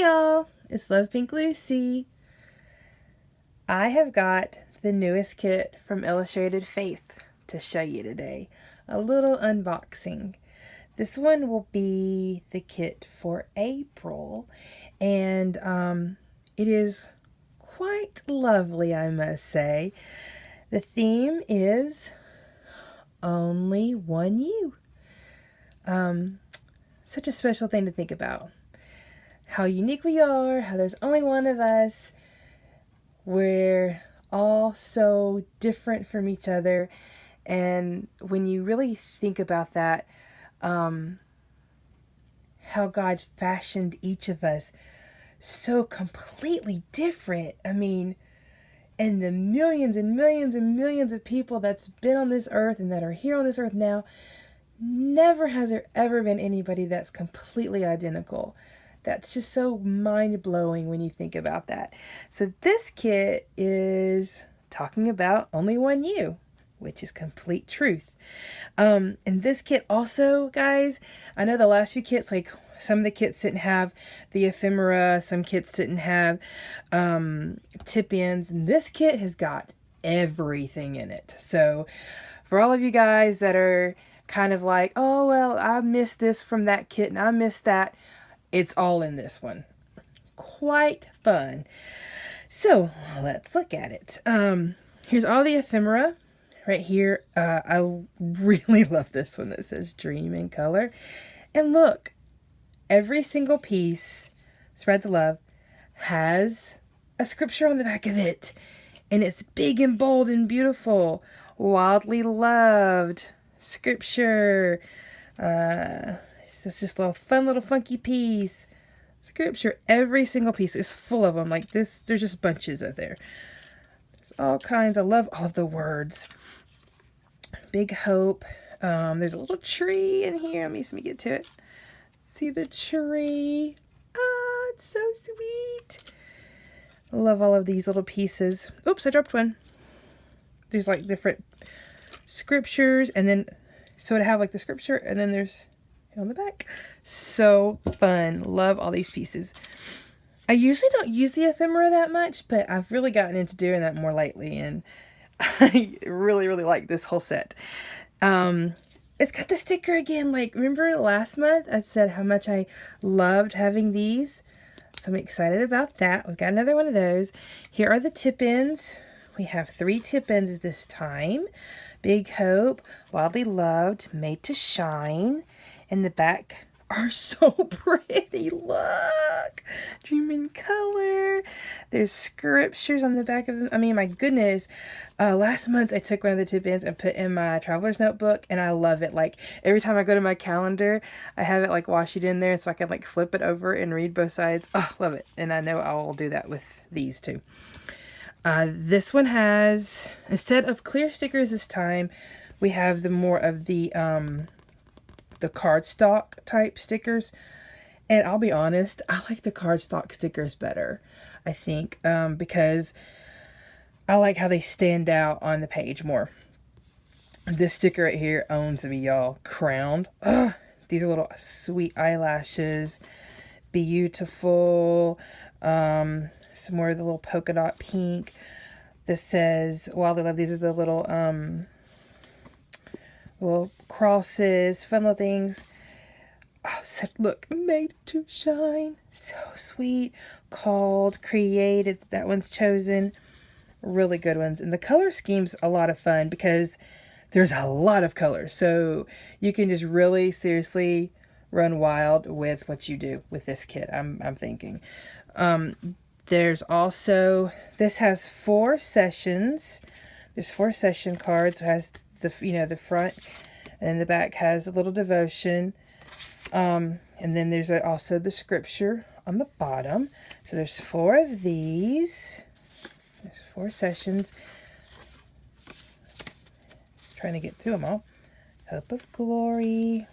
Hey y'all, it's Love Pink Lucy. I have got the newest kit from Illustrated Faith to show you today. A little unboxing. This one will be the kit for April, and it is quite lovely, I must say. The theme is Only One You. Such a special thing to think about. How unique we are, how there's only one of us. We're all so different from each other. And when you really think about that, how God fashioned each of us so completely different. I mean, and the millions and millions and millions of people that's been on this earth and that are here on this earth now, never has there ever been anybody that's completely identical. That's just so mind-blowing when you think about that. So this kit is talking about only one you, which is complete truth. And this kit also, guys, I know the last few kits, like some of the kits didn't have the ephemera, some kits didn't have tip-ins, and this kit has got everything in it. So for all of you guys that are kind of like, oh, well, I missed this from that kit and I missed that, it's all in this one. Quite fun. So let's look at it. Here's all the ephemera right here. I really love this one that says Dream in Color. And look, every single piece, Spread the Love, has a scripture on the back of it. And it's big and bold and beautiful. Wildly loved. Scripture. It's just a little fun little funky piece. Scripture. Every single piece is full of them. Like this, there's just bunches of there. There's all kinds. I love all of the words. Big hope. There's a little tree in here. Let me get to it. See the tree. Ah, it's so sweet. I love all of these little pieces. Oops, I dropped one. There's like different scriptures, and then so to have like the scripture, and then there's on the back. So fun. Love all these pieces. I usually don't use the ephemera that much, but I've really gotten into doing that more lately, and I really, really like this whole set. It's got the sticker again. Like, remember last month I said how much I loved having these? So I'm excited about that. We've got another one of those. Here are the tip-ins. We have 3 tip-ins this time. Big Hope, Wildly Loved, Made to Shine. And the back are so pretty. Look! Dream in Color. There's scriptures on the back of them. I mean, my goodness. Last month I took one of the tip-ins and put in my traveler's notebook, and I love it. Like, every time I go to my calendar, I have it like washi in there so I can like flip it over and read both sides. Oh, love it. And I know I will do that with these too. This one has, instead of clear stickers this time, we have the more of the cardstock type stickers. And I'll be honest, I like the cardstock stickers better, I think, because I like how they stand out on the page more. This sticker right here owns me, y'all. Crowned. Ugh, these are little sweet eyelashes. Beautiful. Some more of the little polka dot pink. This says, Wildly Love. These are the little crosses, fun little things. Oh, so look, Made to Shine. So sweet. Called, Created. That one's chosen. Really good ones. And the color scheme's a lot of fun because there's a lot of colors. So you can just really seriously run wild with what you do with this kit, I'm thinking. There's also, this has 4 sessions. There's 4 session cards. It has the front, and the back has a little devotion. And then there's also the scripture on the bottom. So there's 4 of these. There's 4 sessions. Trying to get through them all. Hope of Glory.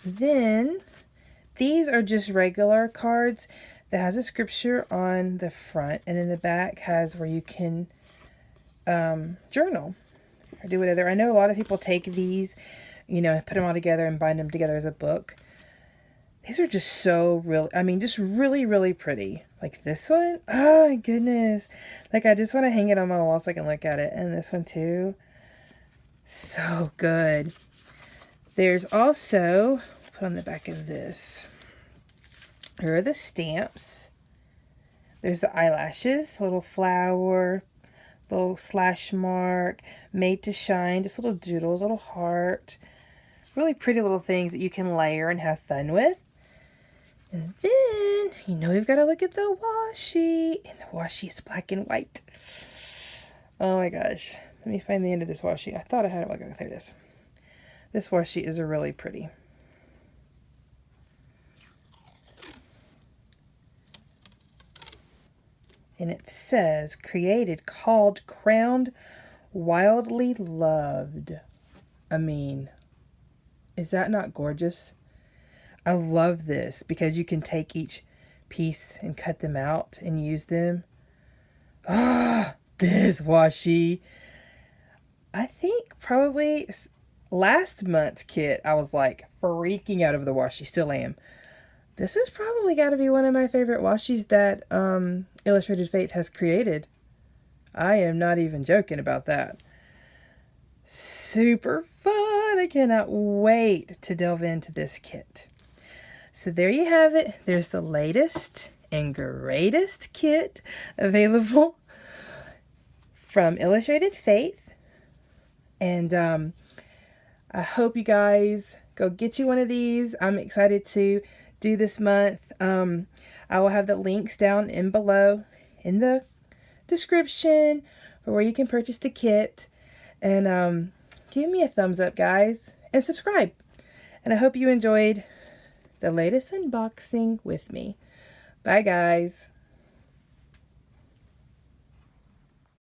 Then these are just regular cards that has a scripture on the front, and then the back has where you can journal or do whatever. I know a lot of people take these, put them all together and bind them together as a book. These are just so real. I mean, just really, really pretty. Like this one. Oh my goodness. Like I just want to hang it on my wall so I can look at it. And this one too. So good. There's also, put on the back of this, here are the stamps. There's the eyelashes, little flower, little slash mark, made to shine, just little doodles, little heart. Really pretty little things that you can layer and have fun with. And then, you know, we've got to look at the washi. And the washi is black and white. Oh my gosh. Let me find the end of this washi. I thought I had it. Okay, there it is. This washi is really pretty. And it says, created, called, crowned, wildly loved. I mean, is that not gorgeous? I love this because you can take each piece and cut them out and use them. Ah, this washi. I think probably last month's kit, I was like freaking out over the washi. Still am. This has probably got to be one of my favorite washis that Illustrated Faith has created. I am not even joking about that. Super fun. I cannot wait to delve into this kit. So there you have it. There's the latest and greatest kit available from Illustrated Faith. And I hope you guys go get you one of these. I'm excited to do this month. I will have the links down in below in the description for where you can purchase the kit. And give me a thumbs up, guys, and subscribe. And I hope you enjoyed the latest unboxing with me. Bye, guys.